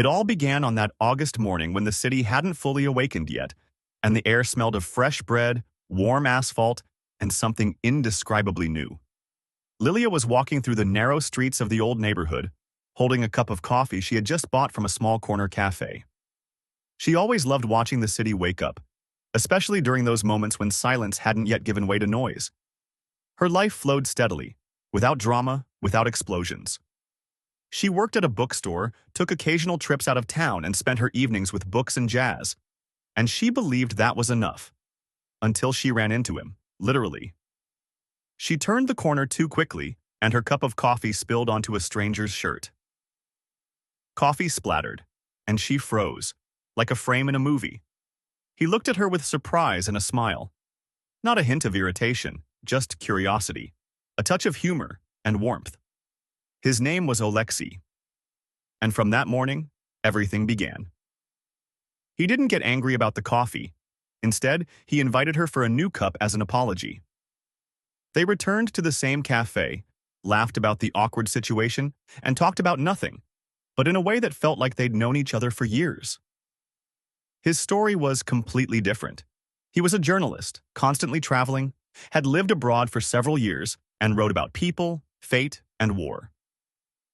It all began on that August morning when the city hadn't fully awakened yet, and the air smelled of fresh bread, warm asphalt, and something indescribably new. Liliya was walking through the narrow streets of the old neighborhood, holding a cup of coffee she had just bought from a small corner cafe. She always loved watching the city wake up, especially during those moments when silence hadn't yet given way to noise. Her life flowed steadily, without drama, without explosions. She worked at a bookstore, took occasional trips out of town, and spent her evenings with books and jazz. And she believed that was enough. Until she ran into him, literally. She turned the corner too quickly, and her cup of coffee spilled onto a stranger's shirt. Coffee splattered, and she froze, like a frame in a movie. He looked at her with surprise and a smile. Not a hint of irritation, just curiosity, a touch of humor and warmth. His name was Oleksii. And from that morning, everything began. He didn't get angry about the coffee. Instead, he invited her for a new cup as an apology. They returned to the same cafe, laughed about the awkward situation, and talked about nothing, but in a way that felt like they'd known each other for years. His story was completely different. He was a journalist, constantly traveling, had lived abroad for several years, and wrote about people, fate, and war.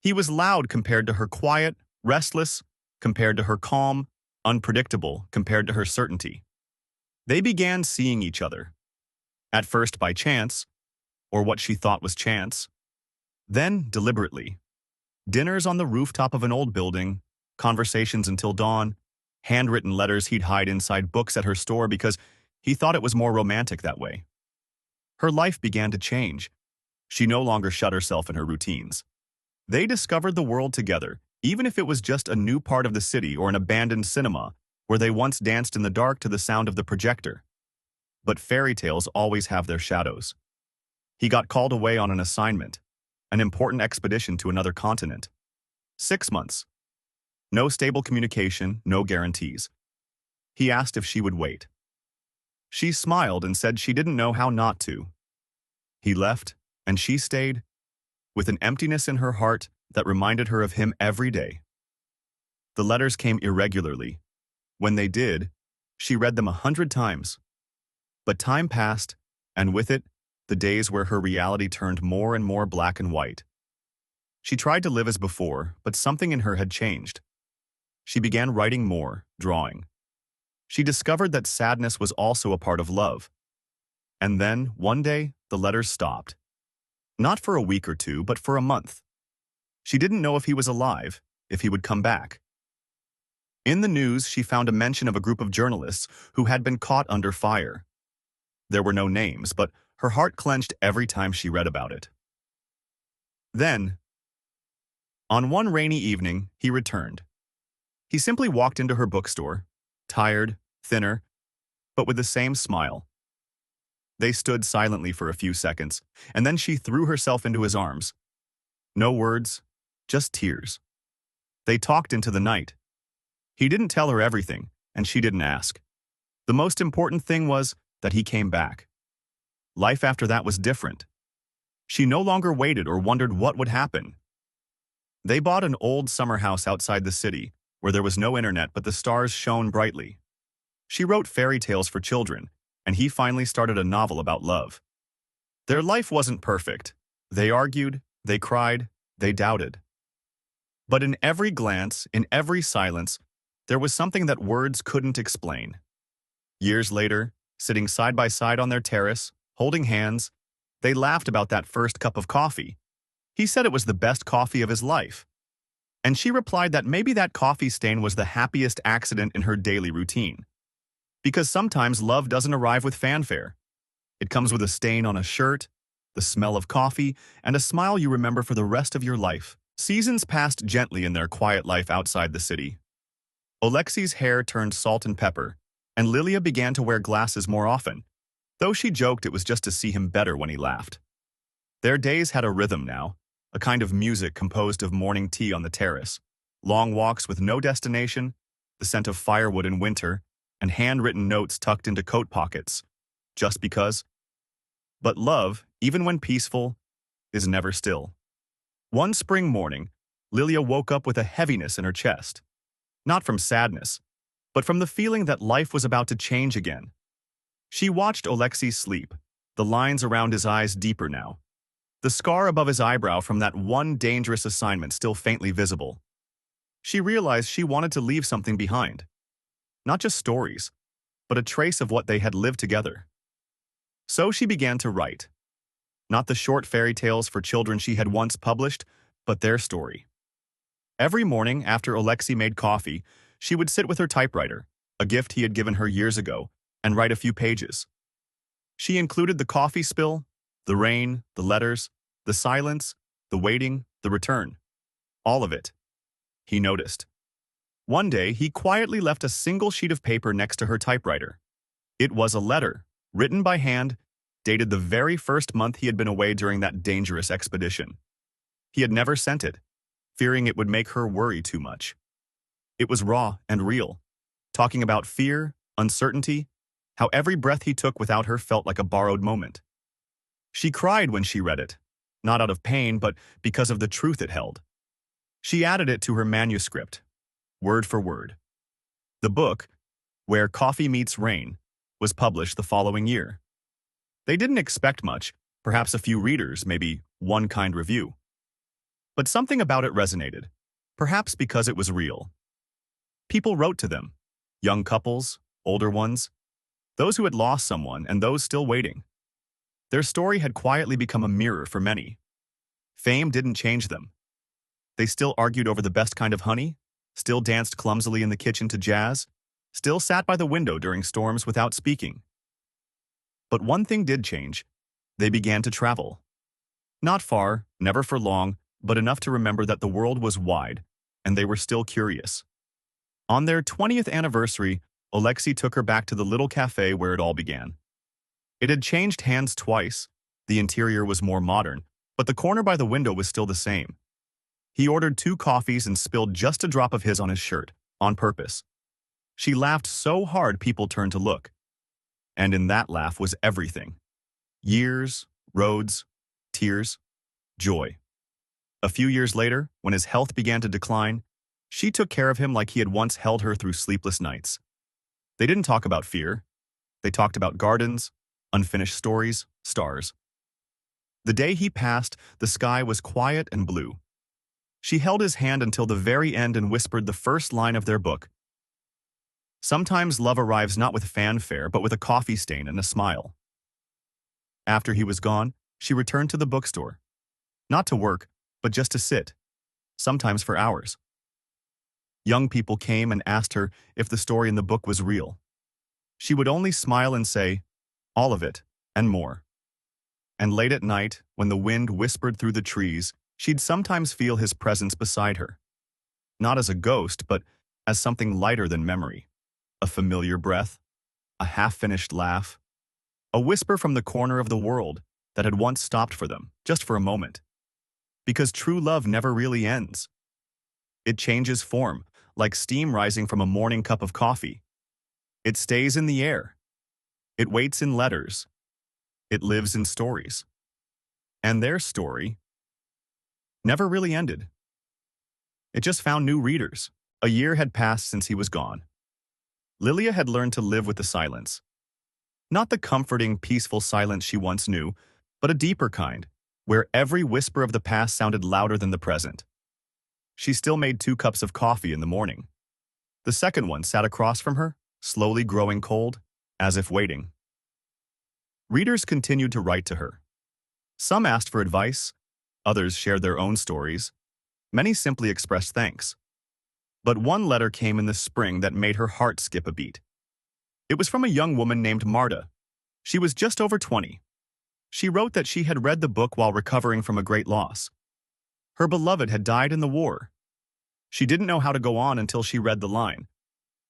He was loud compared to her quiet, restless compared to her calm, unpredictable compared to her certainty. They began seeing each other. At first by chance, or what she thought was chance. Then deliberately. Dinners on the rooftop of an old building, conversations until dawn, handwritten letters he'd hide inside books at her store because he thought it was more romantic that way. Her life began to change. She no longer shut herself in her routines. They discovered the world together, even if it was just a new part of the city or an abandoned cinema where they once danced in the dark to the sound of the projector. But fairy tales always have their shadows. He got called away on an assignment, an important expedition to another continent. 6 months. No stable communication, no guarantees. He asked if she would wait. She smiled and said she didn't know how not to. He left, and she stayed, with an emptiness in her heart that reminded her of him every day. The letters came irregularly. When they did, she read them 100 times. But time passed, and with it, the days where her reality turned more and more black and white. She tried to live as before, but something in her had changed. She began writing more, drawing. She discovered that sadness was also a part of love. And then, one day, the letters stopped. Not for a week or two, but for a month. She didn't know if he was alive, if he would come back. In the news, she found a mention of a group of journalists who had been caught under fire. There were no names, but her heart clenched every time she read about it. Then, on one rainy evening, he returned. He simply walked into her bookstore, tired, thinner, but with the same smile. They stood silently for a few seconds, and then she threw herself into his arms. No words, just tears. They talked into the night. He didn't tell her everything, and she didn't ask. The most important thing was that he came back. Life after that was different. She no longer waited or wondered what would happen. They bought an old summer house outside the city, where there was no internet but the stars shone brightly. She wrote fairy tales for children, and he finally started a novel about love. Their life wasn't perfect. They argued, they cried, they doubted. But in every glance, in every silence, there was something that words couldn't explain. Years later, sitting side by side on their terrace, holding hands, they laughed about that first cup of coffee. He said it was the best coffee of his life. And she replied that maybe that coffee stain was the happiest accident in her daily routine. Because sometimes love doesn't arrive with fanfare. It comes with a stain on a shirt, the smell of coffee, and a smile you remember for the rest of your life. Seasons passed gently in their quiet life outside the city. Oleksii's hair turned salt and pepper, and Liliya began to wear glasses more often, though she joked it was just to see him better when he laughed. Their days had a rhythm now, a kind of music composed of morning tea on the terrace, long walks with no destination, the scent of firewood in winter, and handwritten notes tucked into coat pockets, just because. But love, even when peaceful, is never still. One spring morning, Liliya woke up with a heaviness in her chest. Not from sadness, but from the feeling that life was about to change again. She watched Oleksii sleep, the lines around his eyes deeper now. The scar above his eyebrow from that one dangerous assignment still faintly visible. She realized she wanted to leave something behind. Not just stories, but a trace of what they had lived together. So she began to write. Not the short fairy tales for children she had once published, but their story. Every morning after Oleksii made coffee, she would sit with her typewriter, a gift he had given her years ago, and write a few pages. She included the coffee spill, the rain, the letters, the silence, the waiting, the return. All of it. He noticed. One day, he quietly left a single sheet of paper next to her typewriter. It was a letter, written by hand, dated the very first month he had been away during that dangerous expedition. He had never sent it, fearing it would make her worry too much. It was raw and real, talking about fear, uncertainty, how every breath he took without her felt like a borrowed moment. She cried when she read it, not out of pain, but because of the truth it held. She added it to her manuscript, word for word. The book, Where Coffee Meets Rain, was published the following year. They didn't expect much, perhaps a few readers, maybe one kind review. But something about it resonated, perhaps because it was real. People wrote to them, young couples, older ones, those who had lost someone and those still waiting. Their story had quietly become a mirror for many. Fame didn't change them. They still argued over the best kind of honey, still danced clumsily in the kitchen to jazz, still sat by the window during storms without speaking. But one thing did change. They began to travel. Not far, never for long, but enough to remember that the world was wide, and they were still curious. On their 20th anniversary, Oleksii took her back to the little cafe where it all began. It had changed hands twice, the interior was more modern, but the corner by the window was still the same. He ordered 2 coffees and spilled just a drop of his on his shirt, on purpose. She laughed so hard people turned to look. And in that laugh was everything. Years, roads, tears, joy. A few years later, when his health began to decline, she took care of him like he had once held her through sleepless nights. They didn't talk about fear. They talked about gardens, unfinished stories, stars. The day he passed, the sky was quiet and blue. She held his hand until the very end and whispered the first line of their book. Sometimes love arrives not with fanfare, but with a coffee stain and a smile. After he was gone, she returned to the bookstore. Not to work, but just to sit, sometimes for hours. Young people came and asked her if the story in the book was real. She would only smile and say, all of it, and more. And late at night, when the wind whispered through the trees, she'd sometimes feel his presence beside her. Not as a ghost, but as something lighter than memory. A familiar breath, a half-finished laugh, a whisper from the corner of the world that had once stopped for them, just for a moment. Because true love never really ends. It changes form, like steam rising from a morning cup of coffee. It stays in the air. It waits in letters. It lives in stories. And their story never really ended. It just found new readers. A year had passed since he was gone. Liliya had learned to live with the silence. Not the comforting, peaceful silence she once knew, but a deeper kind, where every whisper of the past sounded louder than the present. She still made 2 cups of coffee in the morning. The second one sat across from her, slowly growing cold, as if waiting. Readers continued to write to her. Some asked for advice, others shared their own stories. Many simply expressed thanks. But one letter came in the spring that made her heart skip a beat. It was from a young woman named Marta. She was just over 20. She wrote that she had read the book while recovering from a great loss. Her beloved had died in the war. She didn't know how to go on until she read the line,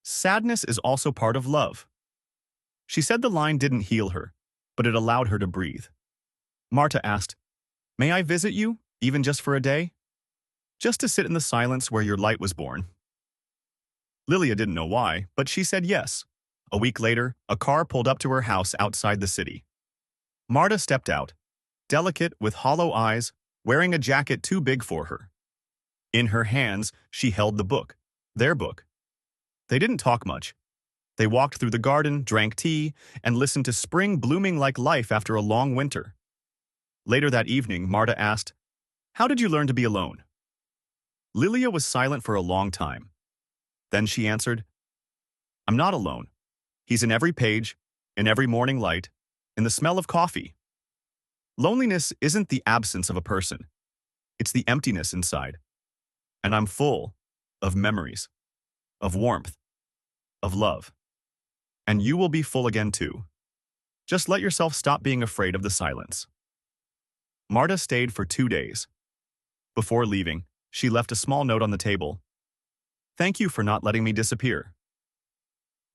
"Sadness is also part of love." She said the line didn't heal her, but it allowed her to breathe. Marta asked, "May I visit you, even just for a day? Just to sit in the silence where your light was born." Liliya didn't know why, but she said yes. A week later, a car pulled up to her house outside the city. Marta stepped out, delicate with hollow eyes, wearing a jacket too big for her. In her hands, she held the book, their book, They didn't talk much. They walked through the garden, drank tea, and listened to spring blooming like life after a long winter. Later that evening, Marta asked, "How did you learn to be alone?" Liliya was silent for a long time. Then she answered, "I'm not alone. He's in every page, in every morning light, in the smell of coffee." Loneliness isn't the absence of a person. It's the emptiness inside. And I'm full of memories, of warmth, of love. And you will be full again too. Just let yourself stop being afraid of the silence. Marta stayed for 2 days. Before leaving, she left a small note on the table. "Thank you for not letting me disappear."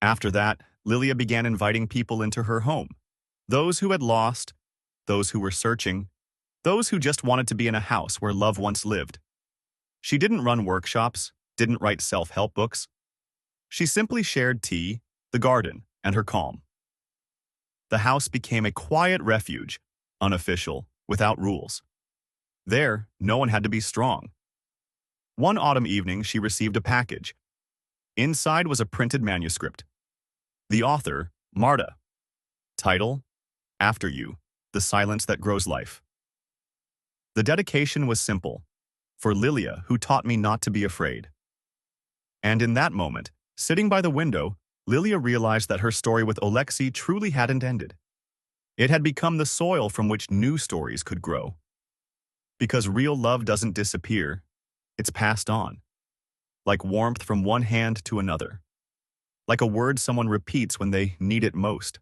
After that, Liliya began inviting people into her home. Those who had lost, those who were searching, those who just wanted to be in a house where love once lived. She didn't run workshops, didn't write self-help books. She simply shared tea, the garden, and her calm. The house became a quiet refuge, unofficial, without rules. There, no one had to be strong. One autumn evening, she received a package. Inside was a printed manuscript. The author, Marta. Title, "After You, The Silence That Grows Life." The dedication was simple. "For Liliya, who taught me not to be afraid." And in that moment, sitting by the window, Liliya realized that her story with Oleksii truly hadn't ended. It had become the soil from which new stories could grow. Because real love doesn't disappear, it's passed on. Like warmth from one hand to another. Like a word someone repeats when they need it most.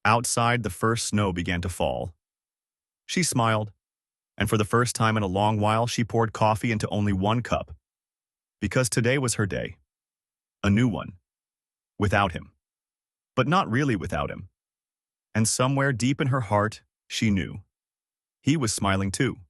Outside, the first snow began to fall. She smiled, and for the first time in a long while, she poured coffee into only one cup. Because today was her day. A new one. Without him. But not really without him. And somewhere deep in her heart, she knew. He was smiling too.